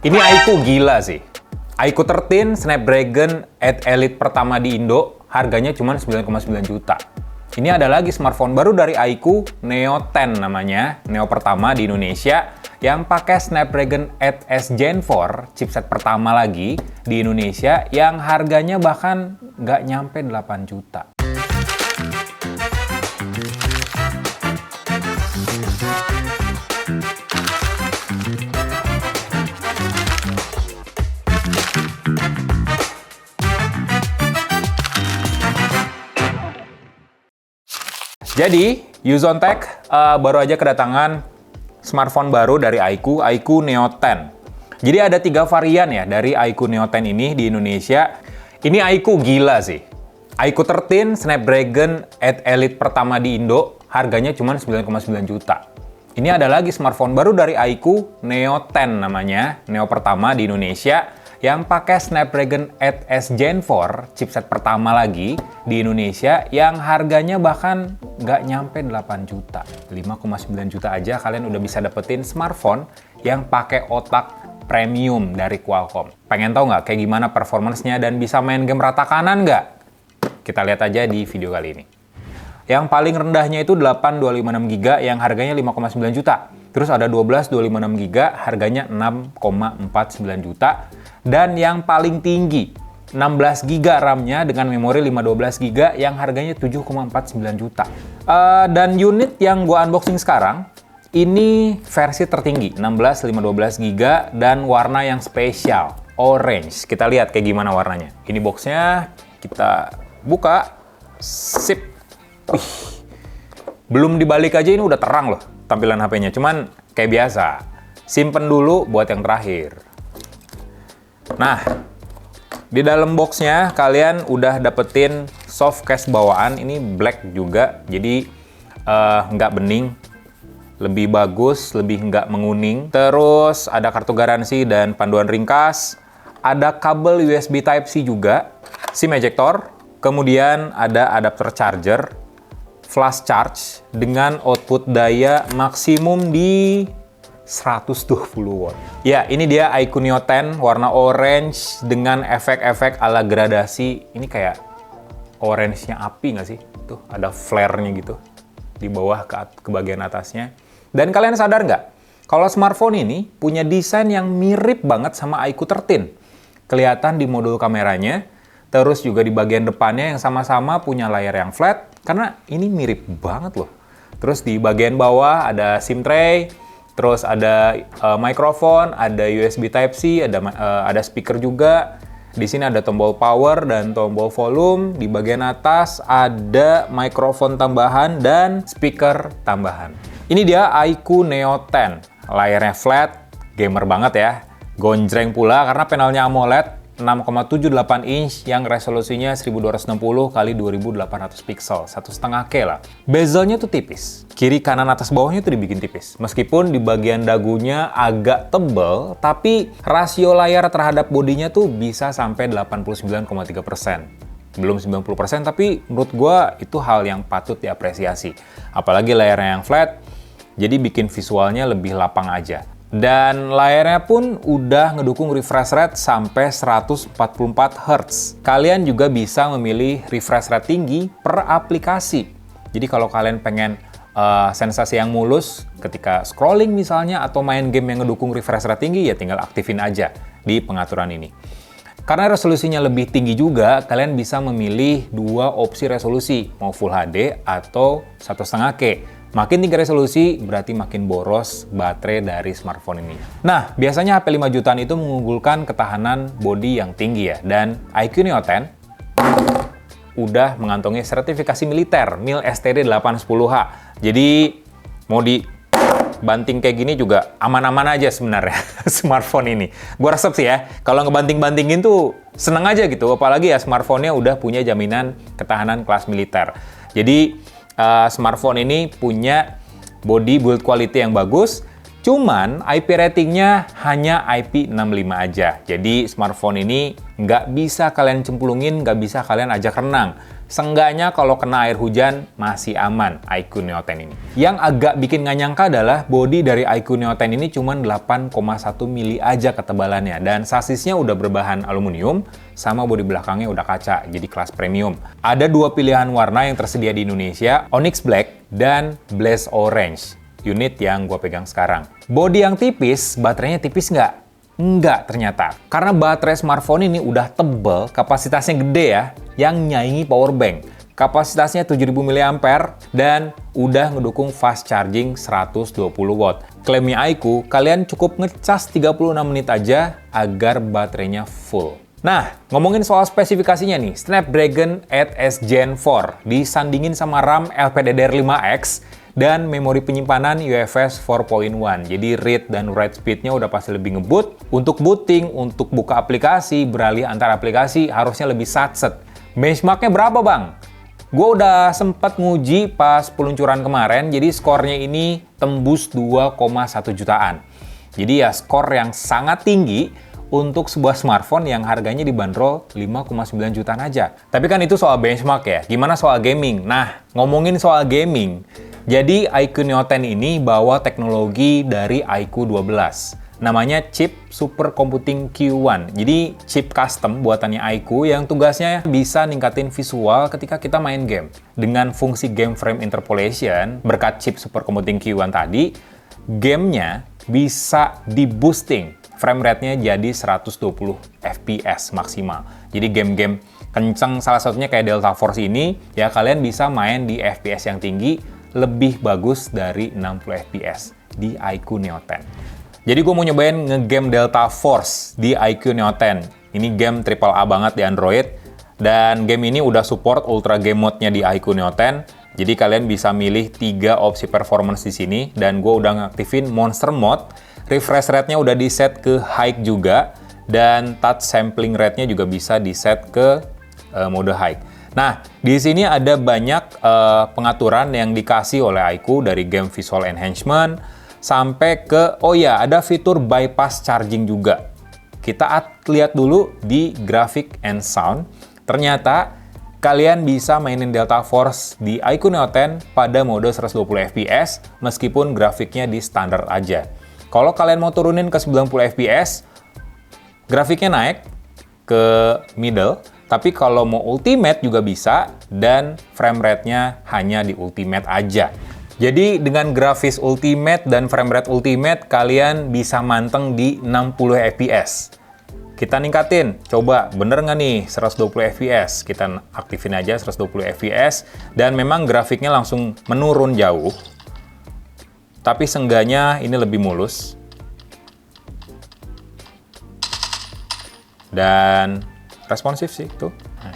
Ini iQOO gila sih. iQOO 13 Snapdragon 8 Elite pertama di Indo, harganya cuma 9,9 juta. Ini ada lagi smartphone baru dari iQOO, Neo 10 namanya, Neo pertama di Indonesia, yang pakai Snapdragon 8S Gen 4, chipset pertama lagi di Indonesia, yang harganya bahkan nggak nyampe 8 juta. Jadi, Yuzontech baru aja kedatangan smartphone baru dari iQOO, iQOO Neo 10. Jadi ada 3 varian ya dari iQOO Neo 10 ini di Indonesia. Ini iQOO gila sih. iQOO 13 Snapdragon 8 Elite pertama di Indo, harganya cuma 9,9 juta. Ini ada lagi smartphone baru dari iQOO, Neo 10 namanya, Neo pertama di Indonesia, yang pakai Snapdragon 8S Gen 4, chipset pertama lagi di Indonesia, yang harganya bahkan nggak nyampe 8 juta. 5,9 juta aja kalian udah bisa dapetin smartphone yang pakai otak premium dari Qualcomm. Pengen tahu nggak kayak gimana performance-nya dan bisa main game rata kanan nggak? Kita lihat aja di video kali ini. Yang paling rendahnya itu 8 256 GB yang harganya 5,9 juta. Terus ada 12 256 GB harganya 6,49 juta. Dan yang paling tinggi 16 GB RAM-nya dengan memori 512 GB yang harganya 7,49 juta. Dan unit yang gua unboxing sekarang ini versi tertinggi 16 512 GB dan warna yang spesial orange. Kita lihat kayak gimana warnanya. Ini boxnya kita buka. Sip. Wih. Belum dibalik aja ini udah terang loh tampilan HP-nya. Cuman kayak biasa, simpen dulu buat yang terakhir. Nah, di dalam boxnya kalian udah dapetin soft case bawaan. Ini black juga, jadi nggak bening, lebih bagus, lebih nggak menguning. Terus ada kartu garansi dan panduan ringkas. Ada kabel USB Type-C juga, SIM ejector, kemudian ada adapter charger, flash charge dengan output daya maksimum di 120 watt. Ya, ini dia iQOO Neo 10 warna orange dengan efek-efek ala gradasi. Ini kayak orange-nya api nggak sih? Tuh, ada flare-nya gitu di bawah ke bagian atasnya. Dan kalian sadar nggak? Kalau smartphone ini punya desain yang mirip banget sama iQOO 13. Kelihatan di modul kameranya, terus juga di bagian depannya yang sama-sama punya layar yang flat, karena ini mirip banget loh. Terus di bagian bawah ada SIM tray, terus ada mikrofon, ada USB Type-C, ada speaker juga. Di sini ada tombol power dan tombol volume. Di bagian atas ada mikrofon tambahan dan speaker tambahan. Ini dia iQOO Neo 10. Layarnya flat, gamer banget ya. Gonjreng pula karena panelnya AMOLED 6,78 inch yang resolusinya 1260 x 2800 pixel, 1,5K lah. Bezelnya tuh tipis, kiri kanan atas bawahnya tuh dibikin tipis. Meskipun di bagian dagunya agak tebel, tapi rasio layar terhadap bodinya tuh bisa sampai 89,3%. Belum 90%, tapi menurut gua itu hal yang patut diapresiasi. Apalagi layarnya yang flat, jadi bikin visualnya lebih lapang aja. Dan layarnya pun udah ngedukung refresh rate sampai 144 Hz. Kalian juga bisa memilih refresh rate tinggi per aplikasi. Jadi kalau kalian pengen sensasi yang mulus ketika scrolling misalnya atau main game yang ngedukung refresh rate tinggi, ya tinggal aktifin aja di pengaturan ini. Karena resolusinya lebih tinggi juga, kalian bisa memilih 2 opsi resolusi, mau Full HD atau 1,5K. Makin tinggi resolusi, berarti makin boros baterai dari smartphone ini. Nah, biasanya HP 5 jutaan itu mengunggulkan ketahanan bodi yang tinggi ya. Dan iQOO Neo 10 udah mengantongi sertifikasi militer, MIL STD 810H. Jadi, mau dibanting kayak gini juga aman-aman aja sebenarnya smartphone ini. Gua resep sih ya, kalau ngebanting-bantingin tuh seneng aja gitu. Apalagi ya smartphone-nya udah punya jaminan ketahanan kelas militer. Jadi, smartphone ini punya body build quality yang bagus, cuman IP ratingnya hanya IP65 aja. Jadi smartphone ini nggak bisa kalian cemplungin, nggak bisa kalian ajak renang. Seenggaknya kalau kena air hujan, masih aman iQOO Neo 10 ini. Yang agak bikin nggak nyangka adalah bodi dari iQOO Neo 10 ini cuma 8,1 mili aja ketebalannya. Dan sasisnya udah berbahan aluminium, sama bodi belakangnya udah kaca, jadi kelas premium. Ada dua pilihan warna yang tersedia di Indonesia, Onyx Black dan Blaze Orange. Unit yang gue pegang sekarang. Bodi yang tipis, baterainya tipis nggak? Enggak ternyata. Karena baterai smartphone ini udah tebel, kapasitasnya gede ya, yang nyaingi power bank. Kapasitasnya 7000 mAh dan udah ngedukung fast charging 120 watt. Klaimnya iQOO, kalian cukup ngecas 36 menit aja agar baterainya full. Nah, ngomongin soal spesifikasinya nih, Snapdragon 8S Gen 4 disandingin sama RAM LPDDR5X dan memori penyimpanan UFS 4.1. Jadi read dan write speed-nya udah pasti lebih ngebut. Untuk booting, untuk buka aplikasi, beralih antar aplikasi harusnya lebih satset. Benchmark-nya berapa, Bang? Gue udah sempat nguji pas peluncuran kemarin, jadi skornya ini tembus 2,1 jutaan. Jadi ya skor yang sangat tinggi untuk sebuah smartphone yang harganya dibanderol 5,9 jutaan aja. Tapi kan itu soal benchmark ya. Gimana soal gaming? Nah, ngomongin soal gaming, jadi iQOO Neo 10 ini bawa teknologi dari iQOO 12. Namanya chip Super Computing Q1. Jadi chip custom buatannya iQOO yang tugasnya bisa ningkatin visual ketika kita main game. Dengan fungsi game frame interpolation, berkat chip Super Computing Q1 tadi, gamenya bisa di-boosting. Frame rate-nya jadi 120 FPS maksimal. Jadi game-game kenceng, salah satunya kayak Delta Force ini, ya kalian bisa main di FPS yang tinggi, lebih bagus dari 60 FPS di iQOO Neo 10. Jadi gue mau nyobain ngegame Delta Force di iQOO Neo 10. Ini game AAA banget di Android, dan game ini udah support Ultra Game Mode-nya di iQOO Neo 10. Jadi kalian bisa milih 3 opsi performance di sini, dan gue udah ngaktifin Monster Mode. Refresh rate-nya udah di set ke high juga, dan touch sampling rate-nya juga bisa di set ke mode high. Nah, di sini ada banyak pengaturan yang dikasih oleh iQOO dari game visual enhancement sampai ke, oh ya, ada fitur bypass charging juga. Kita lihat dulu di graphic and sound. Ternyata kalian bisa mainin Delta Force di iQOO Neo 10 pada mode 120 fps meskipun grafiknya di standar aja. Kalau kalian mau turunin ke 90 fps, grafiknya naik ke middle, tapi kalau mau ultimate juga bisa, dan frame rate-nya hanya di ultimate aja. Jadi dengan grafis ultimate dan frame rate ultimate, kalian bisa manteng di 60 fps. Kita ningkatin, coba bener nggak nih 120 fps? Kita aktifin aja 120 fps, dan memang grafiknya langsung menurun jauh. Tapi seenggaknya ini lebih mulus. Dan responsif sih, tuh. Nah,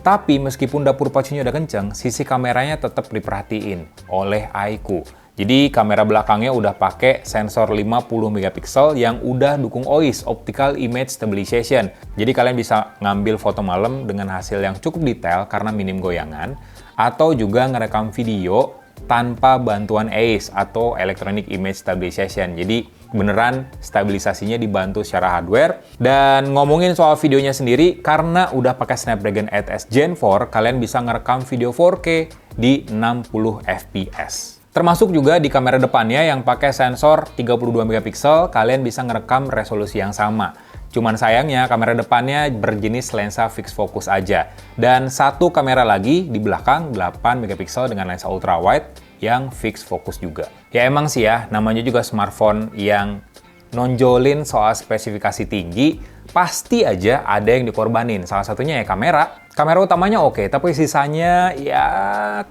tapi meskipun dapur pacunya udah kenceng, sisi kameranya tetap diperhatiin oleh iQOO. Jadi kamera belakangnya udah pakai sensor 50 megapiksel yang udah dukung OIS, Optical Image Stabilization. Jadi kalian bisa ngambil foto malam dengan hasil yang cukup detail karena minim goyangan, atau juga ngerekam video tanpa bantuan EIS atau Electronic Image Stabilization. Jadi beneran stabilisasinya dibantu secara hardware. Dan ngomongin soal videonya sendiri, karena udah pakai Snapdragon 8S Gen 4, kalian bisa ngerekam video 4K di 60 fps. Termasuk juga di kamera depannya yang pakai sensor 32 megapiksel, kalian bisa ngerekam resolusi yang sama. Cuman sayangnya kamera depannya berjenis lensa fixed focus aja. Dan satu kamera lagi di belakang 8 megapiksel dengan lensa ultra wide yang fixed focus juga. Ya emang sih ya, namanya juga smartphone yang nonjolin soal spesifikasi tinggi, pasti aja ada yang dikorbanin. Salah satunya ya kamera. Kamera utamanya oke, tapi sisanya ya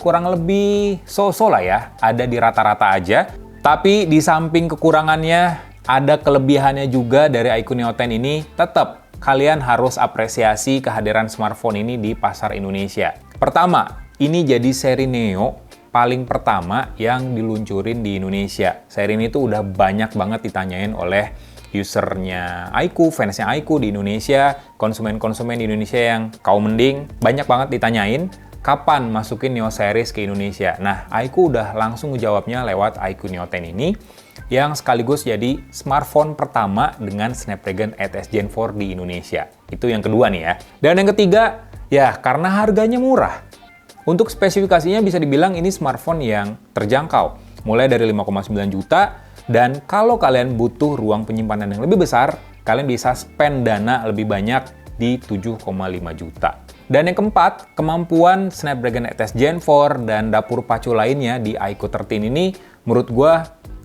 kurang lebih so-so lah ya. Ada di rata-rata aja. Tapi di samping kekurangannya, ada kelebihannya juga dari iQOO Neo 10 ini. Tetap kalian harus apresiasi kehadiran smartphone ini di pasar Indonesia. Pertama, ini jadi seri Neo paling pertama yang diluncurin di Indonesia. Seri ini tuh udah banyak banget ditanyain oleh usernya iQOO, fansnya iQOO di Indonesia, konsumen-konsumen di Indonesia yang kaum mending, banyak banget ditanyain. kapan masukin Neo series ke Indonesia? Nah, iQOO udah langsung ngejawabnya lewat iQOO Neo 10 ini, yang sekaligus jadi smartphone pertama dengan Snapdragon 8s Gen 4 di Indonesia. Itu yang kedua nih ya. Dan yang ketiga, ya karena harganya murah. Untuk spesifikasinya bisa dibilang ini smartphone yang terjangkau, mulai dari 5,9 juta, dan kalau kalian butuh ruang penyimpanan yang lebih besar, kalian bisa spend dana lebih banyak di 7,5 juta. Dan yang keempat, kemampuan Snapdragon 8s Gen 4 dan dapur pacu lainnya di iQOO 13 ini menurut gua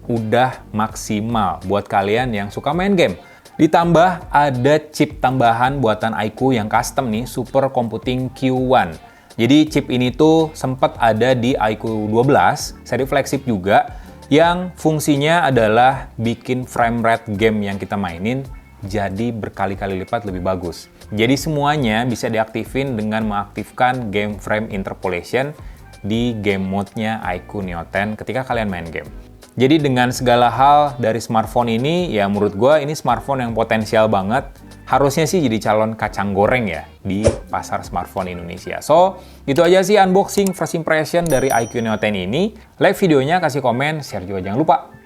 udah maksimal buat kalian yang suka main game. Ditambah ada chip tambahan buatan iQOO yang custom nih, Super Computing Q1. Jadi chip ini tuh sempat ada di iQOO 12, seri flagship juga, yang fungsinya adalah bikin frame rate game yang kita mainin jadi berkali-kali lipat lebih bagus. Jadi semuanya bisa diaktifin dengan mengaktifkan game frame interpolation di game mode-nya iQOO Neo 10 ketika kalian main game. Jadi dengan segala hal dari smartphone ini, ya menurut gue ini smartphone yang potensial banget. Harusnya sih jadi calon kacang goreng ya di pasar smartphone Indonesia. So, itu aja sih unboxing first impression dari iQOO Neo 10 ini. Like videonya, kasih komen, share juga jangan lupa.